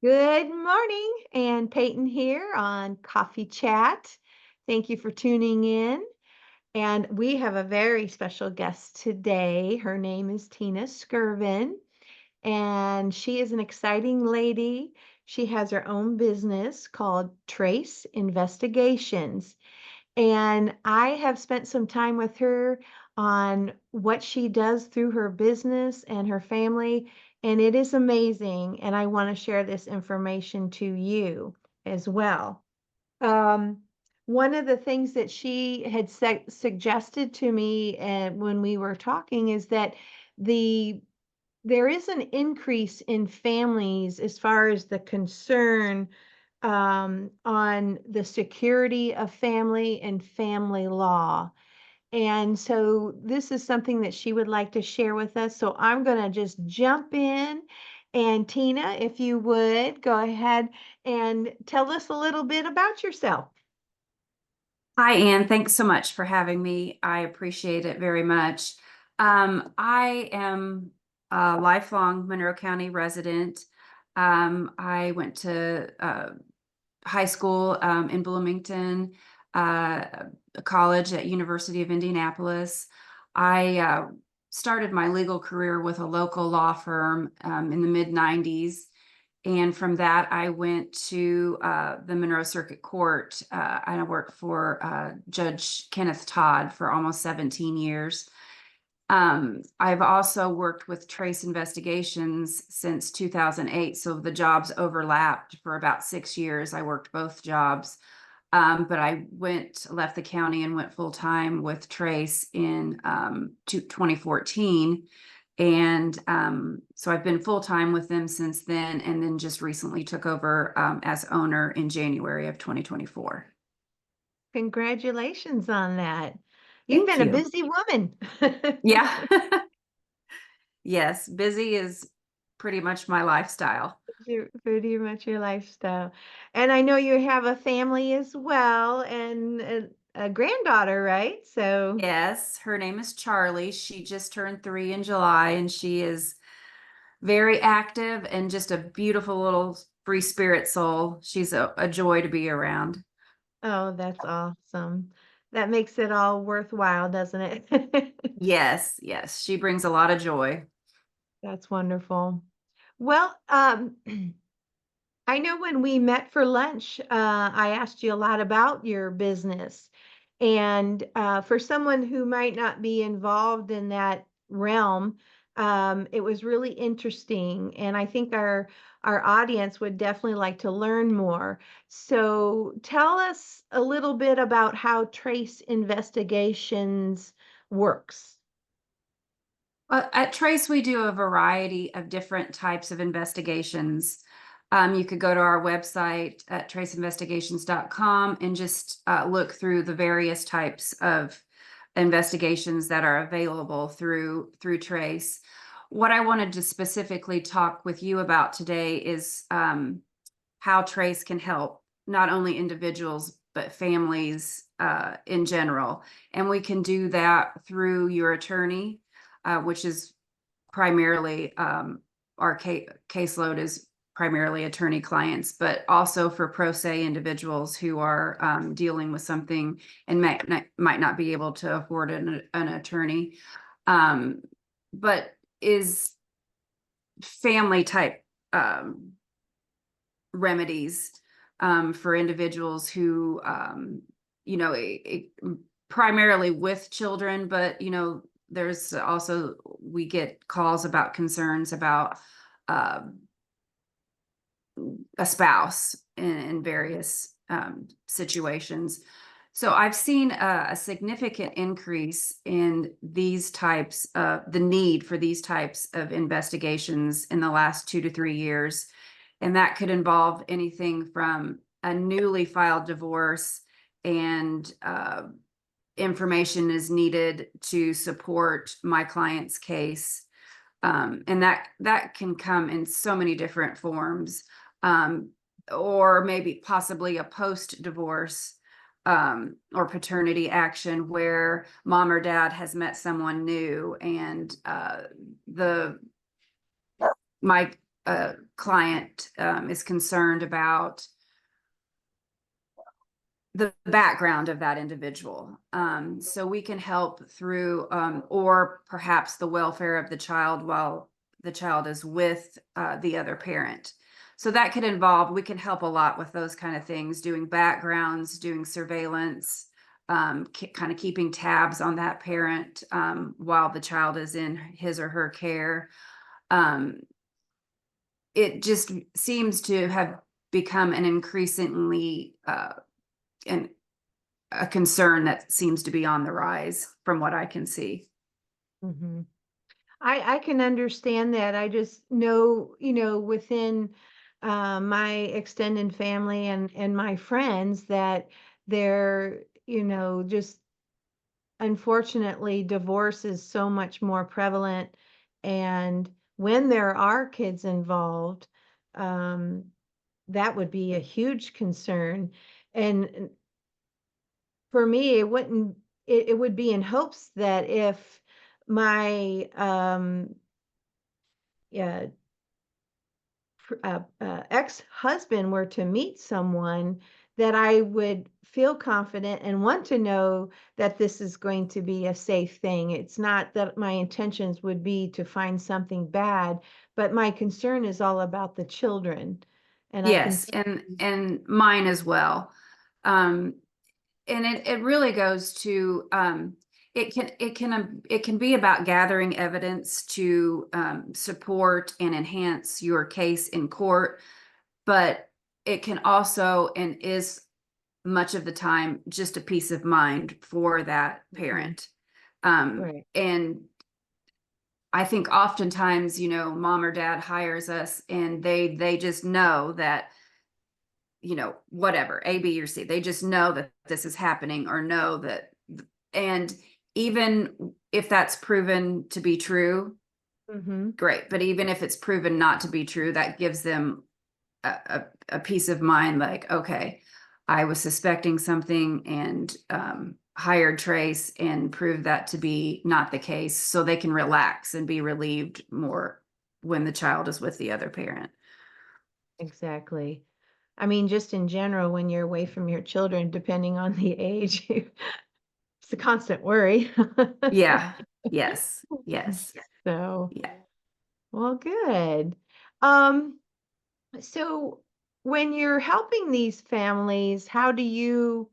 Good morning, and Payton here on Coffee Chat. Thank you for tuning in. And we have a very special guest today. Her name is Tina Skirvin, and she is an exciting lady. She has her own business called Trace Investigations. And I have spent some time with her on what she does through her business and her family, and it is amazing. And I want to share this information to you as well. Um, One of the things that she had suggested to me when we were talking is that the there is an increase in families as far as the concern on the security of family and family law. And so this is something that she would like to share with us. So I'm going to just jump in. And Tina, if you would go ahead and tell us a little bit about yourself. Hi, Anne. Thanks so much for having me. I appreciate it very much. I am a lifelong Monroe County resident. I went to high school in Bloomington, uh, college at University of Indianapolis. I started my legal career with a local law firm in the mid 90s. And from that, I went to the Monroe Circuit Court. And I worked for Judge Kenneth Todd for almost 17 years. I've also worked with Trace Investigations since 2008. So the jobs overlapped for about 6 years. I worked both jobs. But I left the county and went full time with Trace in 2014. And so I've been full time with them since then, and then just recently took over as owner in January of 2024. Congratulations on that. You've Thank been a you. busy woman. Yeah. Yes, busy is pretty much my lifestyle. Pretty much your lifestyle. And I know you have a family as well and a granddaughter, right? So, Yes, her name is Charlie. She just turned 3 in July, and she is very active and just a beautiful little free spirit soul. She's a joy to be around. oh, that's awesome. That makes it all worthwhile, doesn't it? Yes, yes, she brings a lot of joy. That's wonderful. Well, I know when we met for lunch, I asked you a lot about your business. And for someone who might not be involved in that realm, it was really interesting. And I think our audience would definitely like to learn more. So tell us a little bit about how Trace Investigations works. At Trace, we do a variety of different types of investigations. You could go to our website at traceinvestigations.com and just look through the various types of investigations that are available through Trace. What I wanted to specifically talk with you about today is how Trace can help not only individuals but families in general, and we can do that through your attorney, which is primarily our caseload is primarily attorney clients, but also for pro se individuals who are dealing with something and might not be able to afford an attorney, but is family type remedies for individuals who, primarily with children, but, there's also, we get calls about concerns about a spouse in various situations. So I've seen a significant increase in these types of the need for these types of investigations in the last 2 to 3 years. And that could involve anything from a newly filed divorce, and information is needed to support my client's case. And that can come in so many different forms, or maybe possibly a post-divorce or paternity action where mom or dad has met someone new, and the my a client is concerned about the background of that individual. So we can help through, or perhaps the welfare of the child while the child is with the other parent. So that could involve, we can help a lot with those kind of things, doing backgrounds, doing surveillance, kind of keeping tabs on that parent while the child is in his or her care. Um, it just seems to have become an increasingly an a concern that seems to be on the rise from what I can see. Hmm. I can understand that. I just know, within my extended family and my friends that they're, just unfortunately, divorce is so much more prevalent. And when there are kids involved, um, that would be a huge concern. And for me, it would be in hopes that if my yeah, ex-husband were to meet someone, that I would feel confident and want to know that this is going to be a safe thing. It's not that my intentions would be to find something bad, but my concern is all about the children. And I can Yes, see. and mine as well. Um, and it really goes to it can be about gathering evidence to support and enhance your case in court, but it can also and is much of the time just a peace of mind for that Mhm. parent. Right. And I think oftentimes, mom or dad hires us and they just know that, whatever, A, B, or C, they just know that this is happening or know that, and even if that's proven to be true, Hmm. great. But even if it's proven not to be true, that gives them a peace of mind, like, okay, I was suspecting something and hired Trace and proved that to be not the case. So they can relax and be relieved more when the child is with the other parent. Exactly. I mean, just in general, when you're away from your children, depending on the age, it's a constant worry. Yeah. Yes. Yes. So, Yeah. well, good. Um, so when you're helping these families, um,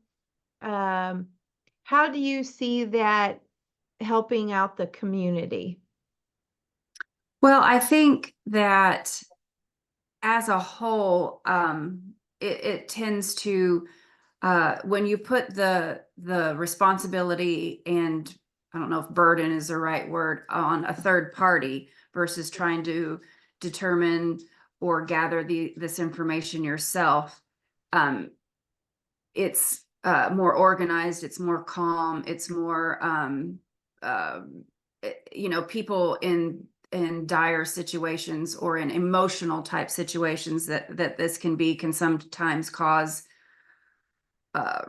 how do you see that helping out the community? Well, I think that as a whole, it tends to when you put the responsibility and I don't know if burden is the right word on a third party versus trying to determine or gather this information yourself, um, it's more organized, it's more calm, it's more people in dire situations or in emotional type situations that this can sometimes cause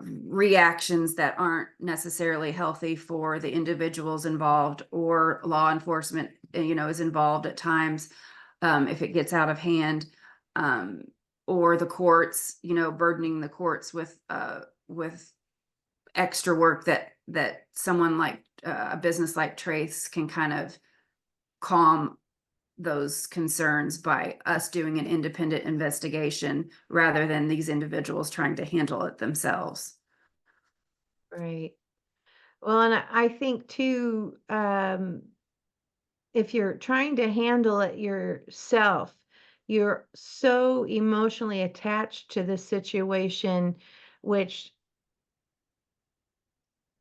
reactions that aren't necessarily healthy for the individuals involved, or law enforcement is involved at times if it gets out of hand, um, or the courts, burdening the courts with extra work that someone like a business like Trace can kind of calm those concerns by us doing an independent investigation rather than these individuals trying to handle it themselves. Right. Well, and I think too, if you're trying to handle it yourself, you're so emotionally attached to the situation, which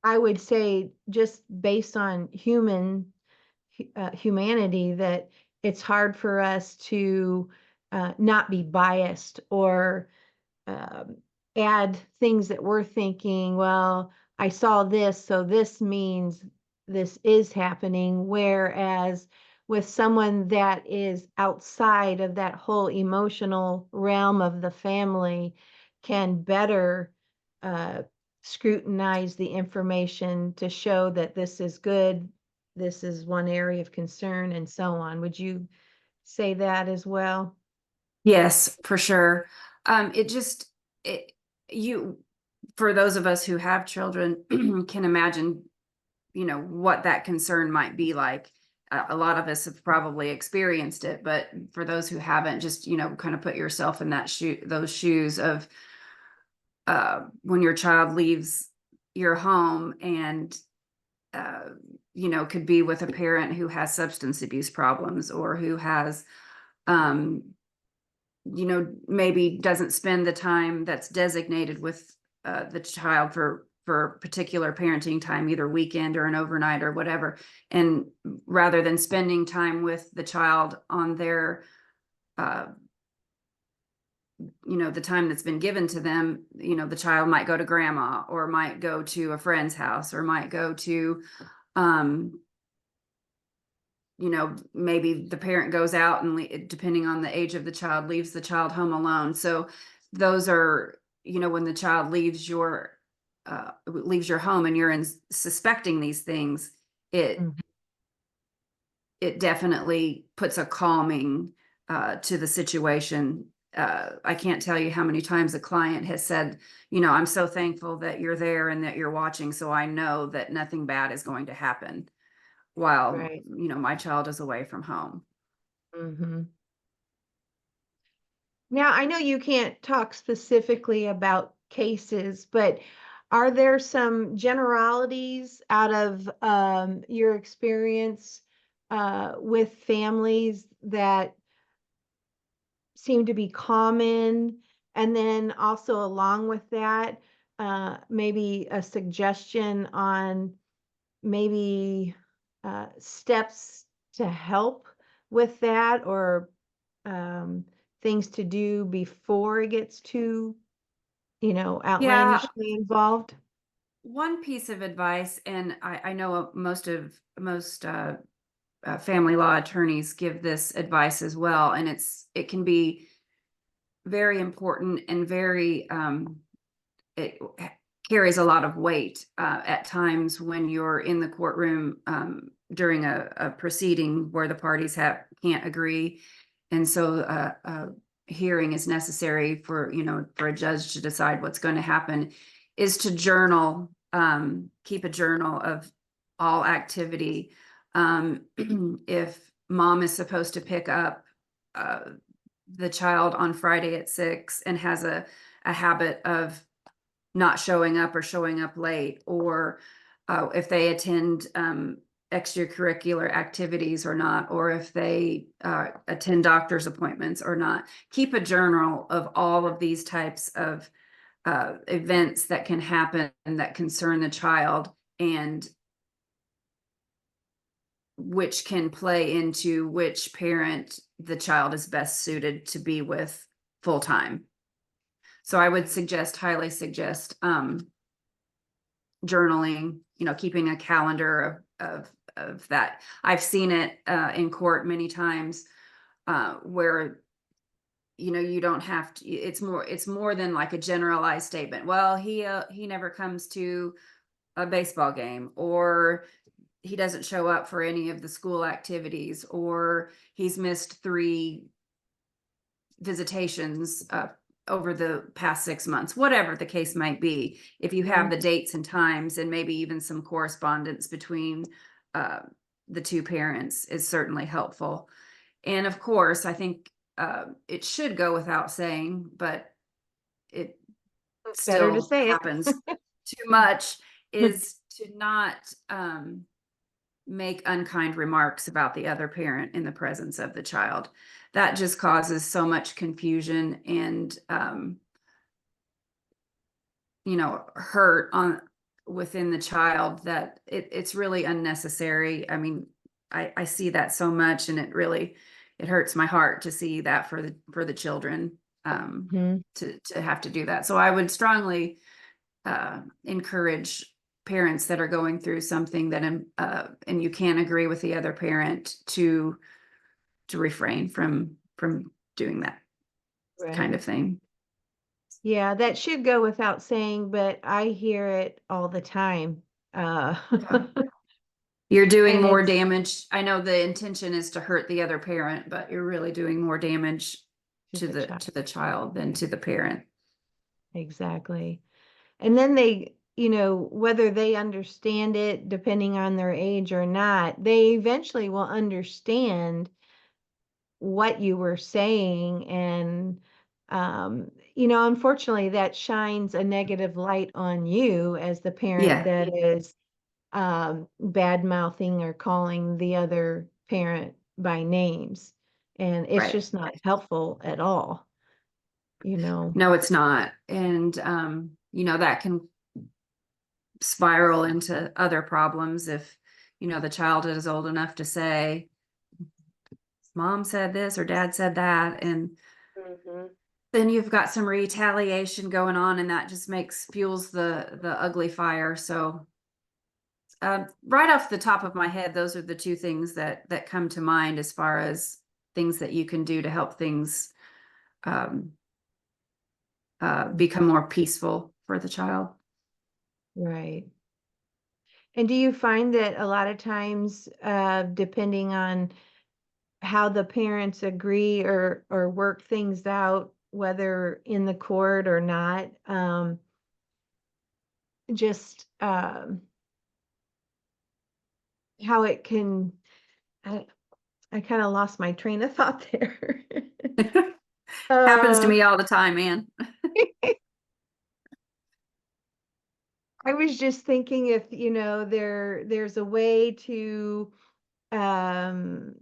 I would say, just based on humanity, that it's hard for us to not be biased or um, add things that we're thinking, well, I saw this, so this means this is happening. Whereas with someone that is outside of that whole emotional realm of the family, can better uh, scrutinize the information to show that this is good, this is one area of concern, and so on. Would you say that as well. Yes, for sure. It just it you for those of us who have children can imagine, what that concern might be like. A lot of us have probably experienced it, but for those who haven't, just, kind of put yourself in those shoes of when your child leaves your home and uh, could be with a parent who has substance abuse problems or who has um, maybe doesn't spend the time that's designated with the child for particular parenting time, either weekend or an overnight or whatever. And rather than spending time with the child on their, uh, the time that's been given to them, the child might go to grandma or might go to a friend's house or might go to, um, maybe the parent goes out and depending on the age of the child, leaves the child home alone. So those are, when the child leaves your home and you're suspecting these things, it Mhm. it definitely puts a calming to the situation. I can't tell you how many times a client has said, I'm so thankful that you're there and that you're watching, so I know that nothing bad is going to happen while, Right. my child is away from home. Hmm. Now, I know you can't talk specifically about cases, but are there some generalities out of your experience with families that seem to be common? And then also, along with that, maybe a suggestion on maybe steps to help with that, or um, things to do before it gets too, Yeah, outlandishly involved. one piece of advice, and I know most family law attorneys give this advice as well, and it can be very important and very it carries a lot of weight at times when you're in the courtroom during a proceeding where the parties can't agree, and so a hearing is necessary for a judge to decide what's going to happen. Is to journal, keep a journal of all activity. If mom is supposed to pick up uh, the child on Friday at 6 and has a habit of not showing up or showing up late, or if they attend extracurricular activities or not, or if they attend doctor's appointments or not. Keep a journal of all of these types of events that can happen and that concern the child, and which can play into which parent the child is best suited to be with full time. So I would highly suggest journaling, keeping a calendar of that. I've seen it in court many times where you don't have to. It's more than like a generalized statement. Well, he never comes to a baseball game, or he doesn't show up for any of the school activities, or he's missed 3 visitations over the past 6 months, whatever the case might be. If you have Mhm. the dates and times and maybe even some correspondence between uh, the two parents is certainly helpful. And of course, I think it should go without saying, but it Better to still say it. happens too much, is to not make unkind remarks about the other parent in the presence of the child. That just causes so much confusion and hurt on within the child that it's really unnecessary. I mean, I see that so much, and it hurts my heart to see that for the children Mhm. to have to do that. So I would strongly encourage parents that are going through something that and you can't agree with the other parent to refrain from doing that kind Right. of thing. Yeah, that should go without saying, but I hear it all the time. Uh, Yeah. You're doing And more it's damage. I know the intention is to hurt the other parent, but you're really doing more damage to the child. to the child than to the parent. Exactly. And then they, whether they understand it, depending on their age or not, they eventually will understand what you were saying. And, unfortunately, that shines a negative light on you as the parent Yeah, that is bad mouthing or calling the other parent by names. And it's right. just not helpful at all, you know. No, it's not. And that can spiral into other problems if, the child is old enough to say, mom said this or dad said that. And Mhm. then you've got some retaliation going on, and that just fuels the ugly fire. So right off the top of my head, those are the two things that come to mind as far as things that you can do to help things um, become more peaceful for the child. Right. And do you find that a lot of times, depending on how the parents agree or work things out, whether in the court or not, just how it can, I, I kind of lost my train of thought there. Happens to um, me all the time, man. I was just thinking if, there's a way um,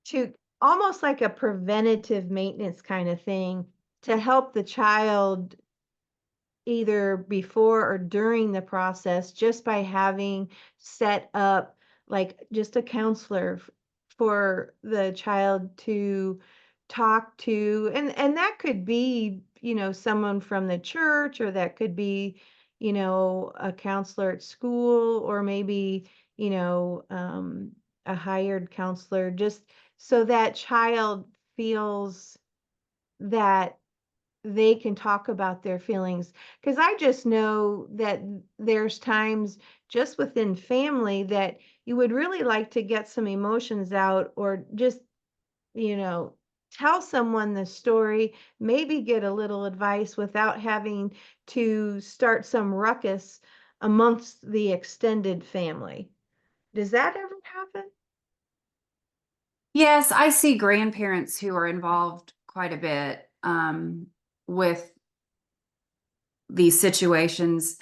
to almost like a preventative maintenance kind of thing to help the child either before or during the process just by having set up like just a counselor for the child to talk to, and that could be someone from the church, or that could be a counselor at school, or maybe a hired counselor, just so that child feels that they can talk about their feelings. Because I just know that there's times just within family that you would really like to get some emotions out, or just, you know, tell someone the story, maybe get a little advice without having to start some ruckus amongst the extended family. Does that ever happen? Yes, I see grandparents who are involved quite a bit with these situations.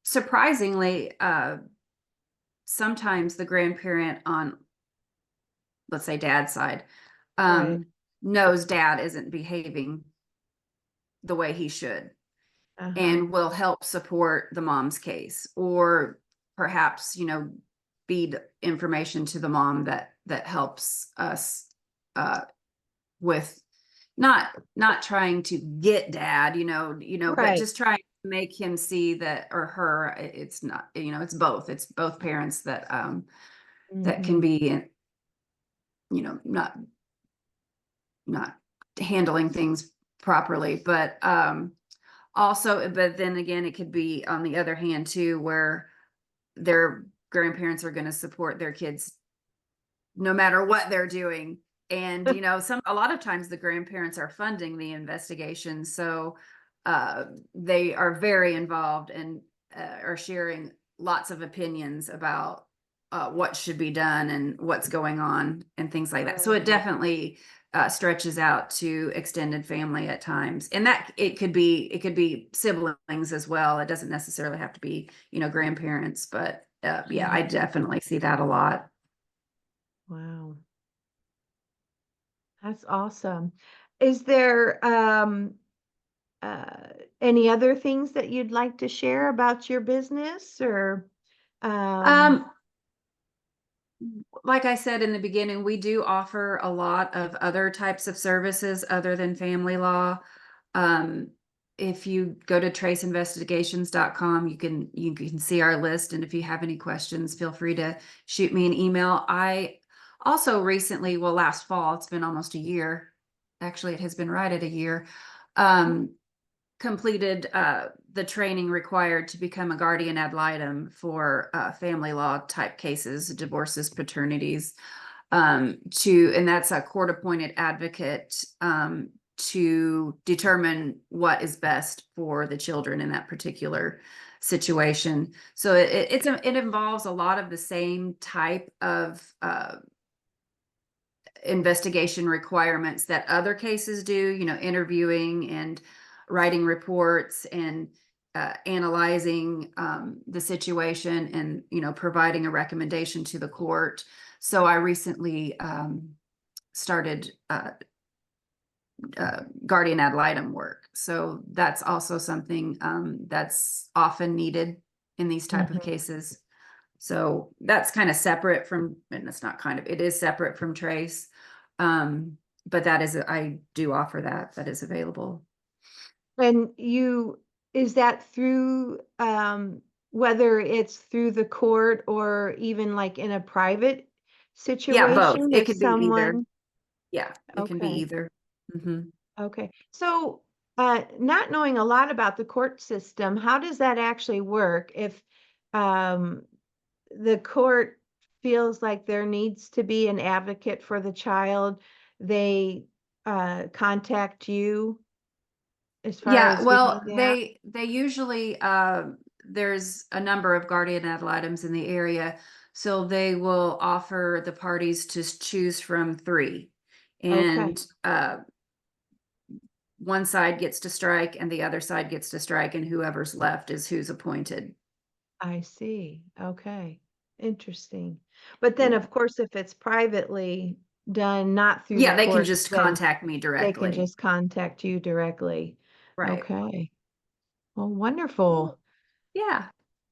Surprisingly, sometimes the grandparent on, let's say, dad's side, Right. um, knows dad isn't behaving the way he should Uh-huh. and will help support the mom's case, or perhaps, feed information to the mom that helps us with not trying to get dad, but Right. just trying to make him see that, or her, it's not, it's both parents that can Hmm. be, not handling things properly. But also, but then again, it could be on the other hand too, where their grandparents are going to support their kids no matter what they're doing. And a lot of times the grandparents are funding the investigation, so they are very involved and are sharing lots of opinions about what should be done and what's going on and things like that. So it Right. definitely stretches out to extended family at times, and that it could be siblings as well. It doesn't necessarily have to be grandparents, but yeah, I Mhm. definitely see that a lot. Wow. That's awesome. Is there uh, any other things that you'd like to share about your business, or um, Um, like I said in the beginning, we do offer a lot of other types of services other than family law. Um, if you go to traceinvestigations.com, you can see our list. And if you have any questions, feel free to shoot me an email. I also recently, well, last fall, it's been almost a year. Actually, it has been right at a year. Um, completed the training required to become a guardian ad litem for family law type cases, divorces, paternities, and that's a court appointed advocate to determine what is best for the children in that particular situation. So it involves a lot of the same type of investigation requirements that other cases do, interviewing and writing reports and analyzing the situation and, providing a recommendation to the court. So I recently started guardian ad litem work. So that's also something that's often needed in these type of Mhm. cases. So that's kind of separate from, and it's not kind of, it is separate from Trace. But I do offer that. That is available. And is that through, whether it's through the court or even like in a private Yeah, both. situation It if could be either. someone Yeah, it can be okay, either. Hmm. okay. So, not knowing a lot about the court system, how does that actually work if, um, the court feels like there needs to be an advocate for the child, they, contact you as far Yeah, as getting well, that? they usually there's a number of guardian ad litems in the area, so they will offer the parties to choose from three, Okay. and one side gets to strike, and the other side gets to strike, and whoever's left is who's appointed. I see. Okay. Interesting. But then, Yeah, of course, if it's privately done, not through the yeah, they can courts, just then contact me they can directly. just contact you directly. Right. Okay. Well, Cool. wonderful. Yeah.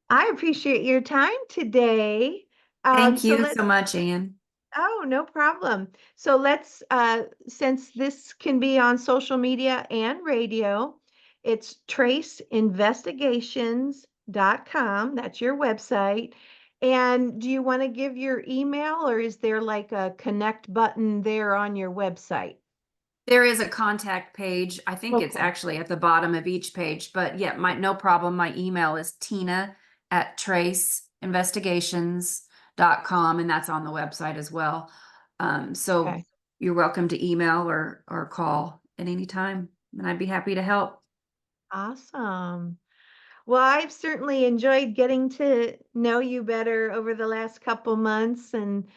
I appreciate your time today. Thank So you let's so much, Anne. Oh, no problem. So let's, since this can be on social media and radio, it's traceinvestigations.com. That's your website. And do you want to give your email or is there like a connect button there on your website? There is a contact page. I think it's Okay. actually at the bottom of each page, but yeah, no problem. My email is tina@traceinvestigations.com, and that's on the website as well. So Okay. you're welcome to email or call at any time, and I'd be happy to help. Awesome. Well, I've certainly enjoyed getting to know you better over the last couple months, and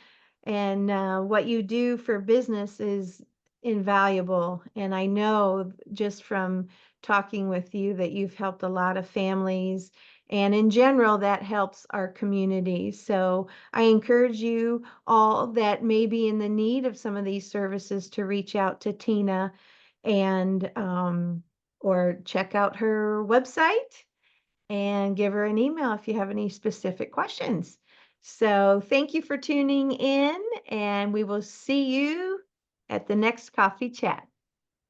what you do for business is invaluable. And I know just from talking with you that you've helped a lot of families, and in general, that helps our community. So I encourage you all that may be in the need of some of these services to reach out to Tina and or check out her website and give her an email if you have any specific questions. So thank you for tuning in, and we will see you at the next coffee chat.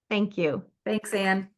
Thank you. Thanks, Anne.